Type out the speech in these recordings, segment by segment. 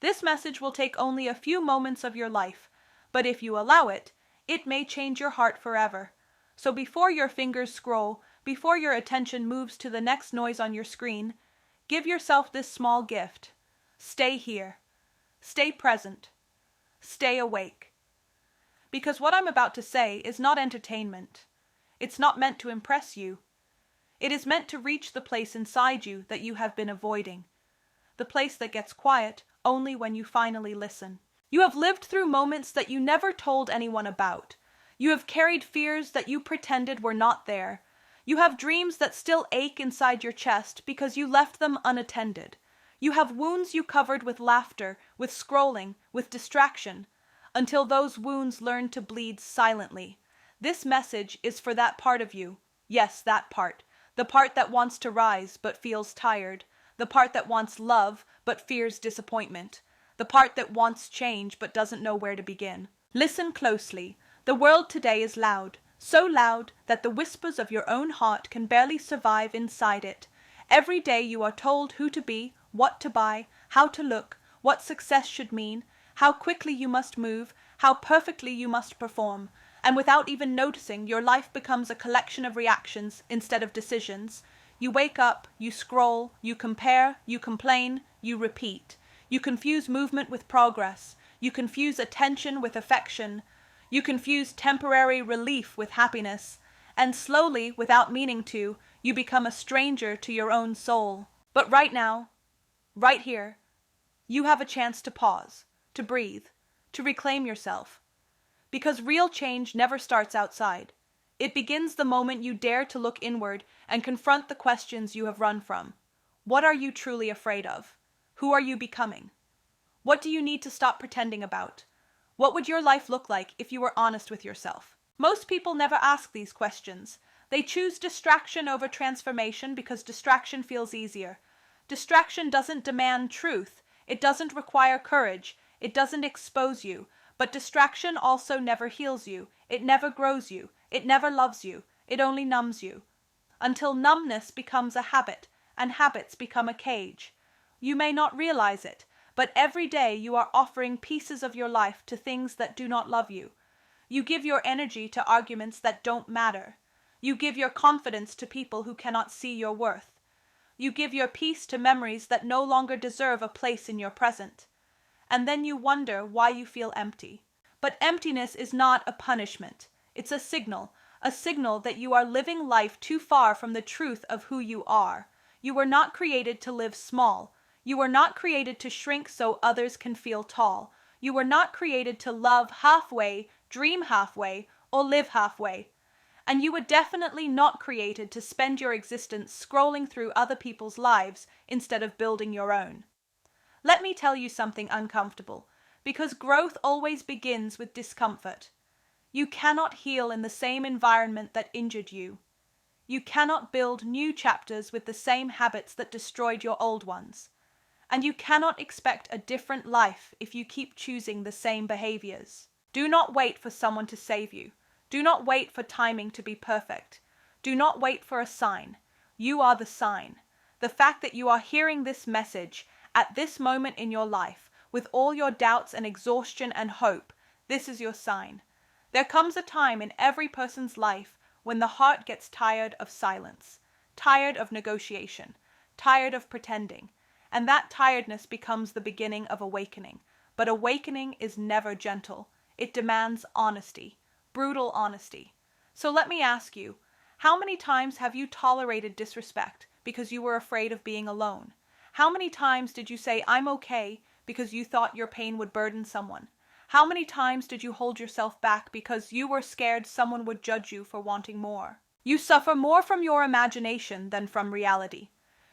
This message will take only a few moments of your life, but if you allow it, it may change your heart forever. So before your fingers scroll, before your attention moves to the next noise on your screen, give yourself this small gift. Stay here. Stay present. Stay awake. Because what I'm about to say is not entertainment. It's not meant to impress you. It is meant to reach the place inside you that you have been avoiding. The place that gets quiet only when you finally listen. You have lived through moments that you never told anyone about. You have carried fears that you pretended were not there. You have dreams that still ache inside your chest because you left them unattended. You have wounds you covered with laughter, with scrolling, with distraction, until those wounds learn to bleed silently. This message is for that part of you. Yes, that part. The part that wants to rise but feels tired. The part that wants love but fears disappointment. The part that wants change but doesn't know where to begin. Listen closely. The world today is loud, so loud that the whispers of your own heart can barely survive inside it. Every day you are told who to be, what to buy, how to look, what success should mean, how quickly you must move, how perfectly you must perform. And without even noticing, your life becomes a collection of reactions instead of decisions. You wake up, you scroll, you compare, you complain, you repeat. You confuse movement with progress. You confuse attention with affection. You confuse temporary relief with happiness. And slowly, without meaning to, you become a stranger to your own soul. But right now, right here, you have a chance to pause, to breathe, to reclaim yourself. Because real change never starts outside. It begins the moment you dare to look inward and confront the questions you have run from. What are you truly afraid of? Who are you becoming? What do you need to stop pretending about? What would your life look like if you were honest with yourself? Most people never ask these questions. They choose distraction over transformation because distraction feels easier. Distraction doesn't demand truth. It doesn't require courage. It doesn't expose you. But distraction also never heals you. It never grows you. It never loves you. It only numbs you. Until numbness becomes a habit, and habits become a cage. You may not realize it, but every day you are offering pieces of your life to things that do not love you. You give your energy to arguments that don't matter. You give your confidence to people who cannot see your worth. You give your peace to memories that no longer deserve a place in your present. And then you wonder why you feel empty. But emptiness is not a punishment. It's a signal that you are living life too far from the truth of who you are. You were not created to live small. You were not created to shrink so others can feel tall. You were not created to love halfway, dream halfway, or live halfway. And you were definitely not created to spend your existence scrolling through other people's lives instead of building your own. Let me tell you something uncomfortable, because growth always begins with discomfort. You cannot heal in the same environment that injured you. You cannot build new chapters with the same habits that destroyed your old ones. And you cannot expect a different life if you keep choosing the same behaviors. Do not wait for someone to save you. Do not wait for timing to be perfect. Do not wait for a sign. You are the sign. The fact that you are hearing this message at this moment in your life, with all your doubts and exhaustion and hope, this is your sign. There comes a time in every person's life when the heart gets tired of silence, tired of negotiation, tired of pretending, and that tiredness becomes the beginning of awakening. But awakening is never gentle. It demands honesty, brutal honesty. So let me ask you, how many times have you tolerated disrespect because you were afraid of being alone? How many times did you say, "I'm okay," because you thought your pain would burden someone? How many times did you hold yourself back because you were scared someone would judge you for wanting more? You suffer more from your imagination than from reality.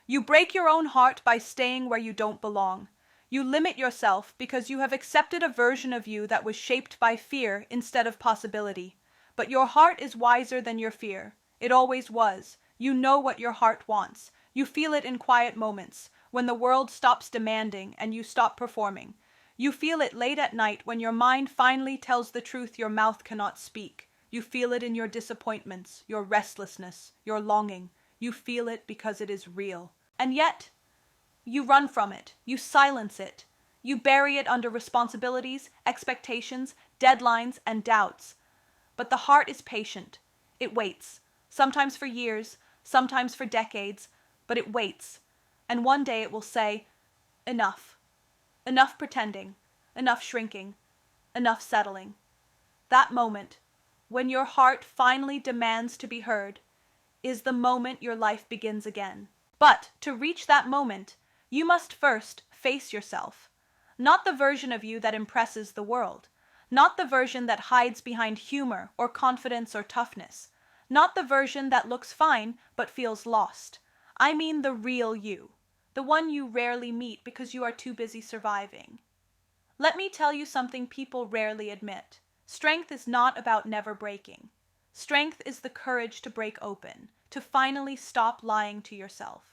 You break your own heart by staying where you don't belong. You limit yourself because you have accepted a version of you that was shaped by fear instead of possibility. But your heart is wiser than your fear. It always was. You know what your heart wants. You feel it in quiet moments, when the world stops demanding and you stop performing. You feel it late at night when your mind finally tells the truth your mouth cannot speak. You feel it in your disappointments, your restlessness, your longing. You feel it because it is real. And yet, you run from it. You silence it. You bury it under responsibilities, expectations, deadlines, and doubts. But the heart is patient. It waits, sometimes for years, sometimes for decades, but it waits. And one day it will say, enough. Enough pretending, enough shrinking, enough settling. That moment, when your heart finally demands to be heard, is the moment your life begins again. But to reach that moment, you must first face yourself. Not the version of you that impresses the world. Not the version that hides behind humor or confidence or toughness. Not the version that looks fine but feels lost. I mean the real you. The one you rarely meet because you are too busy surviving. Let me tell you something people rarely admit. Strength is not about never breaking. Strength is the courage to break open, to finally stop lying to yourself.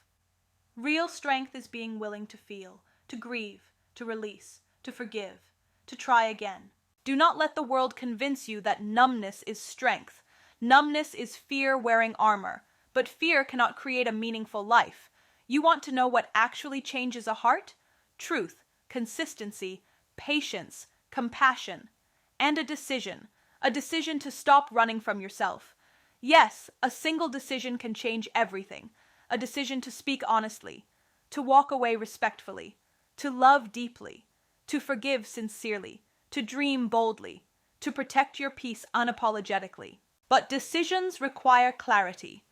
Real strength is being willing to feel, to grieve, to release, to forgive, to try again. Do not let the world convince you that numbness is strength. Numbness is fear wearing armor, but fear cannot create a meaningful life. You want to know what actually changes a heart? Truth, consistency, patience, compassion, and a decision to stop running from yourself. Yes, a single decision can change everything. A decision to speak honestly, to walk away respectfully, to love deeply, to forgive sincerely, to dream boldly, to protect your peace unapologetically. But decisions require clarity,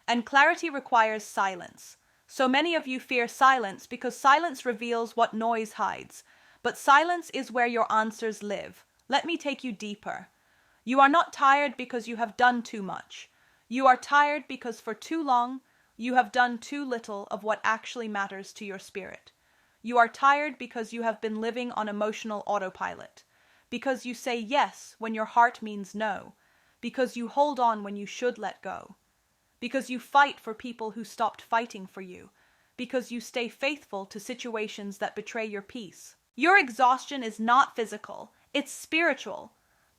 and clarity requires silence. So many of you fear silence because silence reveals what noise hides. But silence is where your answers live. Let me take you deeper. You are not tired because you have done too much. You are tired because for too long you have done too little of what actually matters to your spirit. You are tired because you have been living on emotional autopilot. Because you say yes when your heart means no. Because you hold on when you should let go. Because you fight for people who stopped fighting for you. Because you stay faithful to situations that betray your peace. Your exhaustion is not physical, it's spiritual.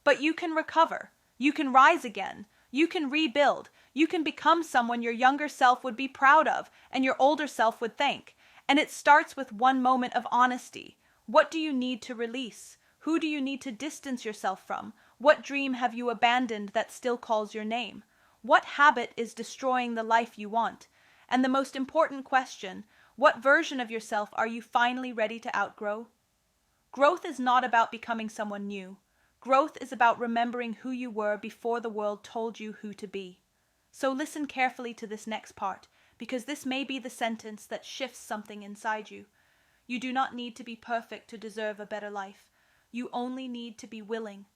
But you can recover. You can rise again. You can rebuild. You can become someone your younger self would be proud of and your older self would thank. And it starts with one moment of honesty. What do you need to release? Who do you need to distance yourself from? What dream have you abandoned that still calls your name? What habit is destroying the life you want? And the most important question, what version of yourself are you finally ready to outgrow? Growth is not about becoming someone new. Growth is about remembering who you were before the world told you who to be. So listen carefully to this next part, because this may be the sentence that shifts something inside you. You do not need to be perfect to deserve a better life. You only need to be willing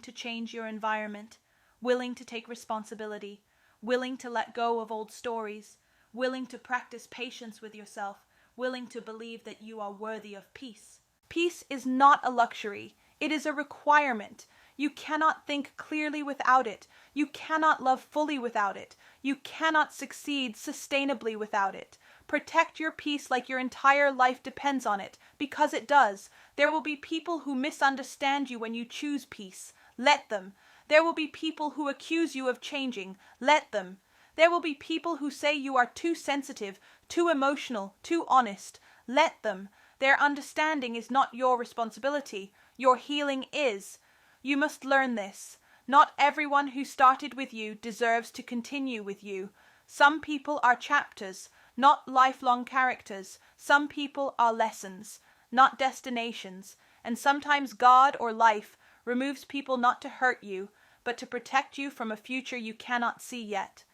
to change your environment, willing to take responsibility, willing to let go of old stories, willing to practice patience with yourself, willing to believe that you are worthy of peace. Peace is not a luxury. It is a requirement. You cannot think clearly without it. You cannot love fully without it. You cannot succeed sustainably without it. Protect your peace like your entire life depends on it, because it does. There will be people who misunderstand you when you choose peace. Let them. There will be people who accuse you of changing. Let them. There will be people who say you are too sensitive, too emotional, too honest. Let them. Their understanding is not your responsibility. Your healing is. You must learn this. Not everyone who started with you deserves to continue with you. Some people are chapters, not lifelong characters. Some people are lessons, not destinations. And sometimes God or life removes people not to hurt you, but to protect you from a future you cannot see yet.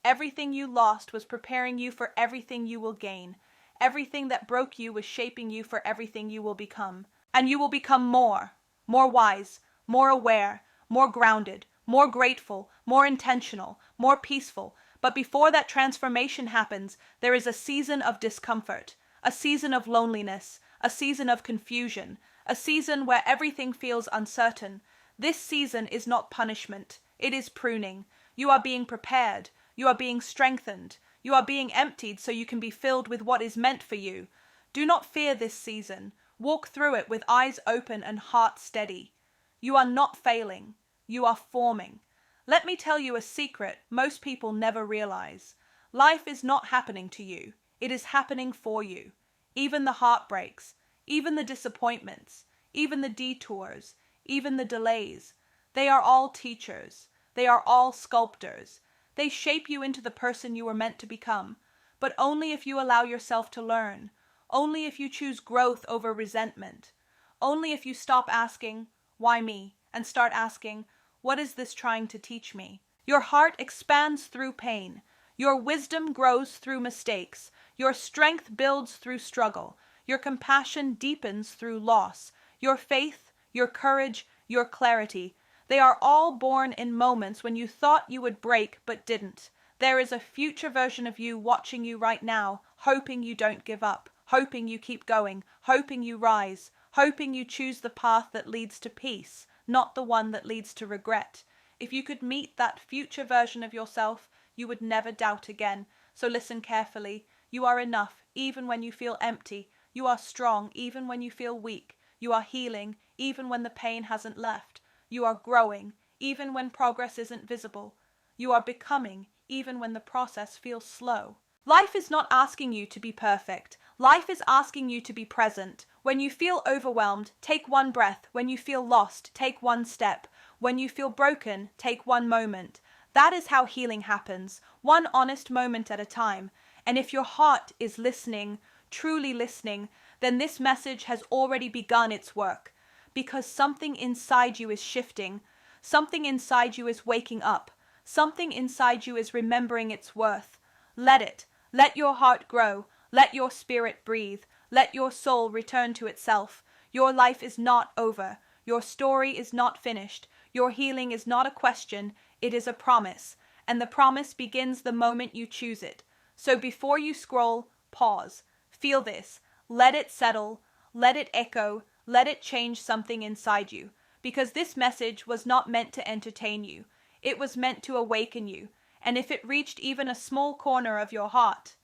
Everything you lost was preparing you for everything you will gain. Everything that broke you was shaping you for everything you will become. And you will become more wise, more aware, more grounded, more grateful, more intentional, more peaceful. But before that transformation happens, there is a season of discomfort, a season of loneliness, a season of confusion, a season where everything feels uncertain. This season is not punishment. It is pruning. You are being prepared. You are being strengthened. You are being emptied so you can be filled with what is meant for you. Do not fear this season. Walk through it with eyes open and heart steady. You are not failing. You are forming. Let me tell you a secret most people never realize. Life is not happening to you. It is happening for you. Even the heartbreaks, even the disappointments, even the detours, even the delays. They are all teachers. They are all sculptors. They shape you into the person you were meant to become, but only if you allow yourself to learn, only if you choose growth over resentment, only if you stop asking, "Why me?" and start asking, "What is this trying to teach me?" Your heart expands through pain. Your wisdom grows through mistakes. Your strength builds through struggle. Your compassion deepens through loss. Your faith, your courage, your clarity, they are all born in moments when you thought you would break but didn't. There is a future version of you watching you right now, hoping you don't give up, hoping you keep going, hoping you rise, hoping you choose the path that leads to peace, not the one that leads to regret. If you could meet that future version of yourself, you would never doubt again. So listen carefully. You are enough, even when you feel empty. You are strong, even when you feel weak. You are healing, even when the pain hasn't left. You are growing, even when progress isn't visible. You are becoming, even when the process feels slow. Life is not asking you to be perfect. Life is asking you to be present. When you feel overwhelmed, take one breath. When you feel lost, take one step. When you feel broken, take one moment. That is how healing happens, one honest moment at a time. And if your heart is listening, truly listening, then this message has already begun its work. Because something inside you is shifting. Something inside you is waking up. Something inside you is remembering its worth. Let it. Let your heart grow. Let your spirit breathe. Let your soul return to itself. Your life is not over. Your story is not finished. Your healing is not a question. It is a promise. And the promise begins the moment you choose it. So before you scroll, pause. Feel this. Let it settle. Let it echo. Let it change something inside you. Because this message was not meant to entertain you. It was meant to awaken you. And if it reached even a small corner of your heart,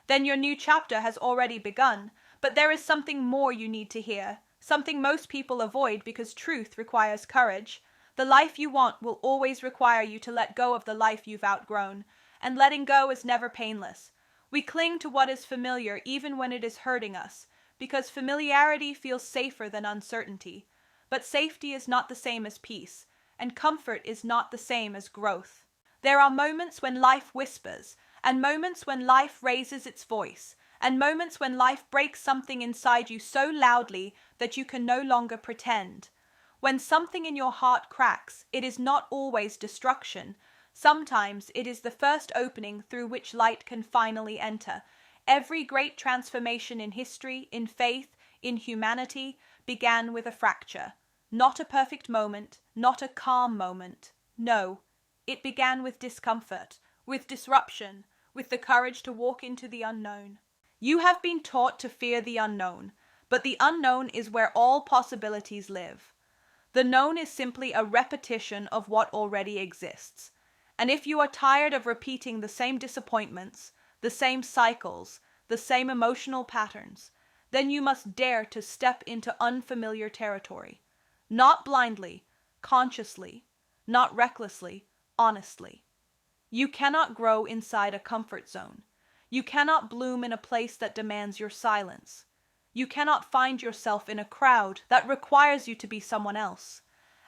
then your new chapter has already begun. But there is something more you need to hear. Something most people avoid because truth requires courage. The life you want will always require you to let go of the life you've outgrown. And letting go is never painless. We cling to what is familiar even when it is hurting us, because familiarity feels safer than uncertainty. But safety is not the same as peace, and comfort is not the same as growth. There are moments when life whispers, and moments when life raises its voice, and moments when life breaks something inside you so loudly that you can no longer pretend. When something in your heart cracks, it is not always destruction. Sometimes it is the first opening through which light can finally enter. Every great transformation in history, in faith, in humanity, began with a fracture. Not a perfect moment, not a calm moment. No, it began with discomfort, with disruption, with the courage to walk into the unknown. You have been taught to fear the unknown, but the unknown is where all possibilities live. The known is simply a repetition of what already exists. And if you are tired of repeating the same disappointments, the same cycles, the same emotional patterns, then you must dare to step into unfamiliar territory. Not blindly, consciously, not recklessly, honestly. You cannot grow inside a comfort zone. You cannot bloom in a place that demands your silence. You cannot find yourself in a crowd that requires you to be someone else.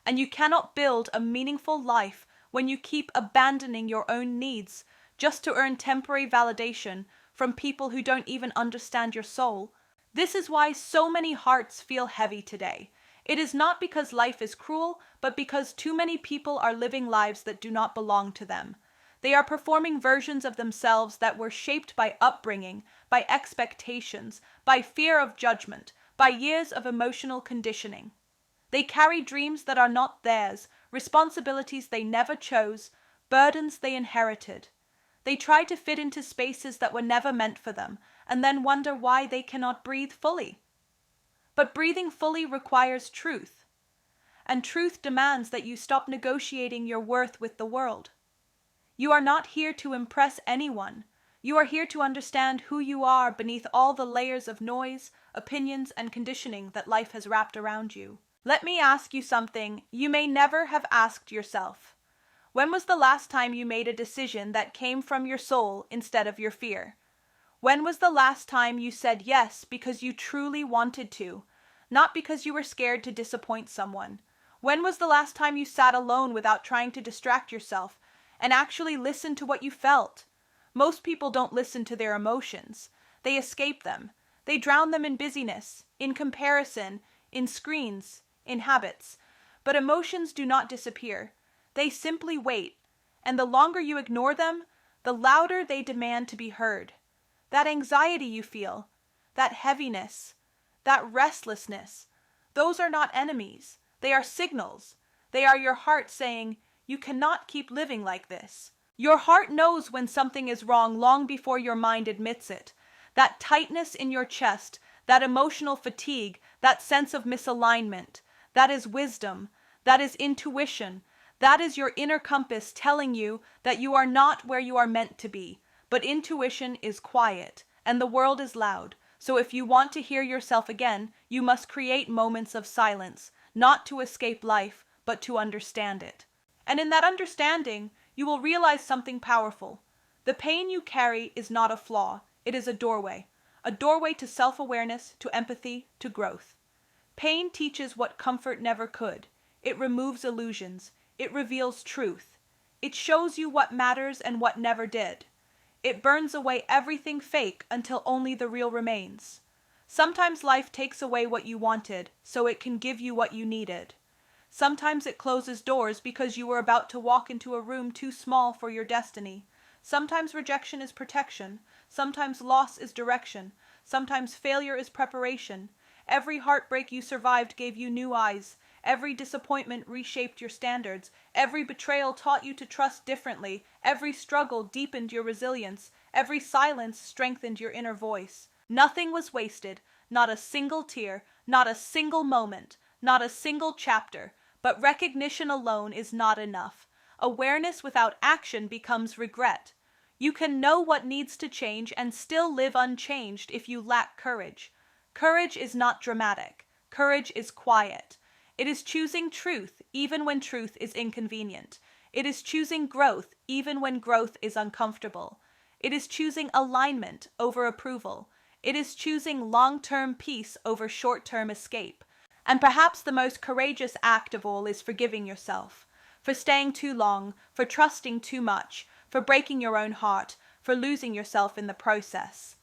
And you cannot build a meaningful life when you keep abandoning your own needs just to earn temporary validation from people who don't even understand your soul. This is why so many hearts feel heavy today. It is not because life is cruel, but because too many people are living lives that do not belong to them. They are performing versions of themselves that were shaped by upbringing, by expectations, by fear of judgment, by years of emotional conditioning. They carry dreams that are not theirs, responsibilities they never chose, burdens they inherited. They try to fit into spaces that were never meant for them, and then wonder why they cannot breathe fully. But breathing fully requires truth, and truth demands that you stop negotiating your worth with the world. You are not here to impress anyone. You are here to understand who you are beneath all the layers of noise, opinions, and conditioning that life has wrapped around you. Let me ask you something you may never have asked yourself. When was the last time you made a decision that came from your soul instead of your fear? When was the last time you said yes because you truly wanted to, not because you were scared to disappoint someone? When was the last time you sat alone without trying to distract yourself and actually listened to what you felt? Most people don't listen to their emotions. They escape them. They drown them in busyness, in comparison, in screens, in habits. But emotions do not disappear. They simply wait, and the longer you ignore them, the louder they demand to be heard. That anxiety you feel, that heaviness, that restlessness, those are not enemies. They are signals. They are your heart saying, you cannot keep living like this. Your heart knows when something is wrong long before your mind admits it. That tightness in your chest, that emotional fatigue, that sense of misalignment, that is wisdom, that is intuition, that is your inner compass telling you that you are not where you are meant to be. But intuition is quiet, and the world is loud. So if you want to hear yourself again, you must create moments of silence, not to escape life, but to understand it. And in that understanding, you will realize something powerful. The pain you carry is not a flaw, it is a doorway to self-awareness, to empathy, to growth. Pain teaches what comfort never could. It removes illusions. It reveals truth. It shows you what matters and what never did. It burns away everything fake until only the real remains. Sometimes life takes away what you wanted so it can give you what you needed. Sometimes it closes doors because you were about to walk into a room too small for your destiny. Sometimes rejection is protection. Sometimes loss is direction. Sometimes failure is preparation. Every heartbreak you survived gave you new eyes. Every disappointment reshaped your standards. Every betrayal taught you to trust differently. Every struggle deepened your resilience. Every silence strengthened your inner voice. Nothing was wasted, not a single tear, not a single moment, not a single chapter. But recognition alone is not enough. Awareness without action becomes regret. You can know what needs to change and still live unchanged if you lack courage. Courage is not dramatic. Courage is quiet. It is choosing truth even when truth is inconvenient. It is choosing growth even when growth is uncomfortable. It is choosing alignment over approval. It is choosing long-term peace over short-term escape. And perhaps the most courageous act of all is forgiving yourself. For staying too long, for trusting too much, for breaking your own heart, for losing yourself in the process.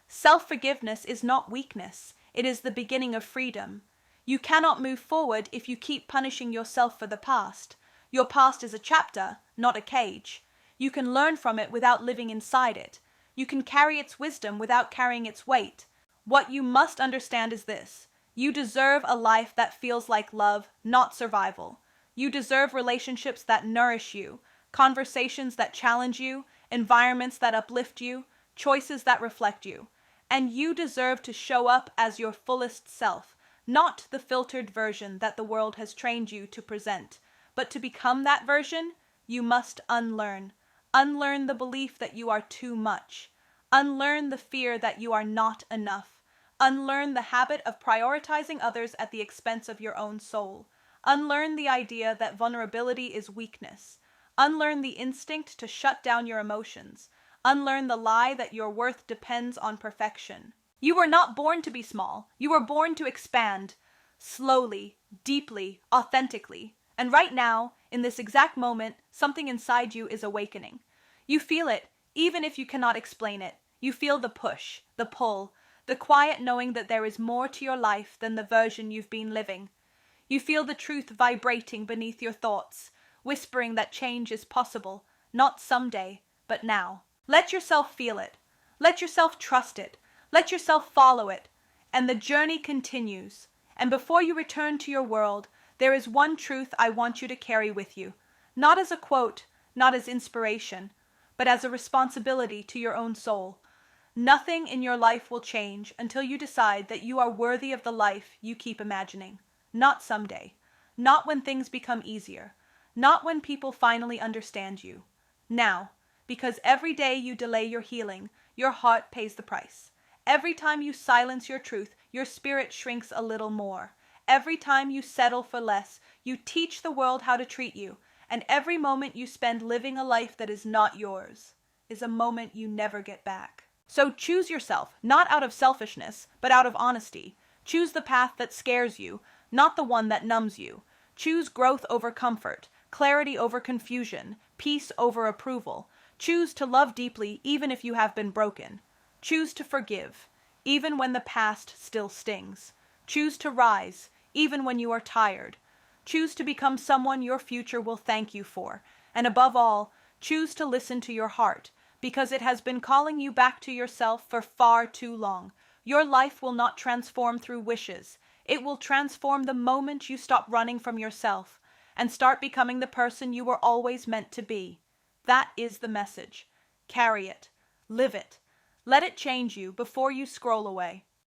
Self-forgiveness is not weakness. It is the beginning of freedom. You cannot move forward if you keep punishing yourself for the past. Your past is a chapter, not a cage. You can learn from it without living inside it. You can carry its wisdom without carrying its weight. What you must understand is this. You deserve a life that feels like love, not survival. You deserve relationships that nourish you, conversations that challenge you, environments that uplift you, choices that reflect you. And you deserve to show up as your fullest self, not the filtered version that the world has trained you to present. But to become that version, you must unlearn. Unlearn the belief that you are too much. Unlearn the fear that you are not enough. Unlearn the habit of prioritizing others at the expense of your own soul. Unlearn the idea that vulnerability is weakness. Unlearn the instinct to shut down your emotions. Unlearn the lie that your worth depends on perfection. You were not born to be small. You were born to expand. Slowly, deeply, authentically. And right now, in this exact moment, something inside you is awakening. You feel it, even if you cannot explain it. You feel the push, the pull, the quiet knowing that there is more to your life than the version you've been living. You feel the truth vibrating beneath your thoughts, whispering that change is possible, not someday, but now. Let yourself feel it. Let yourself trust it. Let yourself follow it. And the journey continues. And before you return to your world, there is one truth I want you to carry with you. Not as a quote, not as inspiration, but as a responsibility to your own soul. Nothing in your life will change until you decide that you are worthy of the life you keep imagining. Not someday. Not when things become easier. Not when people finally understand you. Now, because every day you delay your healing, your heart pays the price. Every time you silence your truth, your spirit shrinks a little more. Every time you settle for less, you teach the world how to treat you. And every moment you spend living a life that is not yours is a moment you never get back. So choose yourself, not out of selfishness, but out of honesty. Choose the path that scares you, not the one that numbs you. Choose growth over comfort, clarity over confusion, peace over approval. Choose to love deeply even if you have been broken. Choose to forgive, even when the past still stings. Choose to rise, even when you are tired. Choose to become someone your future will thank you for. And above all, choose to listen to your heart, because it has been calling you back to yourself for far too long. Your life will not transform through wishes. It will transform the moment you stop running from yourself and start becoming the person you were always meant to be. That is the message. Carry it. Live it. Let it change you before you scroll away.